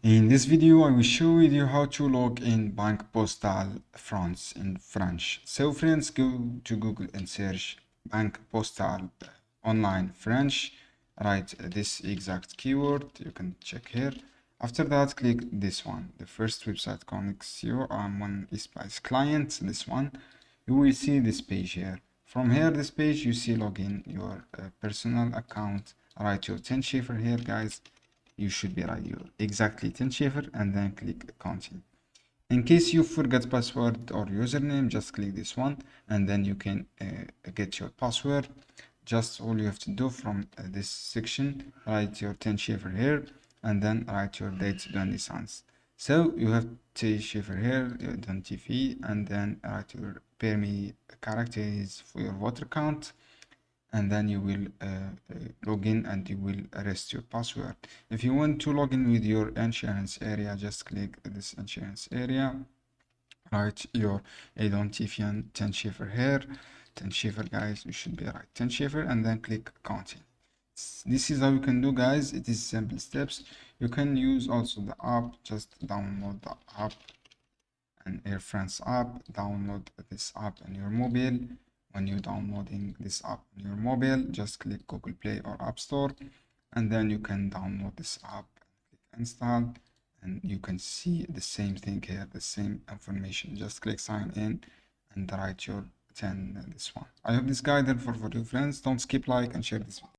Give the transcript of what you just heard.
In this video, I will show you how to log in Banque Postale France in French. So friends, go to Google and search Banque Postale online French. Write this exact keyword. You can check here. After that, click this one. The first website connects you on one Espace client. This one. You will see this page here. From here, this page, you see login your personal account. Write your 10 shifter here, guys. You should be right your exactly 10 shifter and then click continue. In case you forget password or username, just click this one and then you can get your password. Just all you have to do from this section, write your 10 shifter here and then write your date de naissance. So you have 10 shifter here, identifiant, and then write your permis characters for your voter count. And then you will log in and you will rest your password. If you want to log in with your insurance area, just click this insurance area, write your identifiant 10 shifter here, 10 shifter, guys, you should be right 10 shifter, and then click continue. This is how you can do, guys. It is simple steps. You can use also the app. Just download the app, and Air France app. Download this app on your mobile. When you're downloading this app on your mobile, just click Google Play or App Store, and then you can download this app, click install, and you can see the same thing here, the same information. Just click sign in and write your 10 this one. I hope this guide helpful for you, friends. Don't skip like and share this video.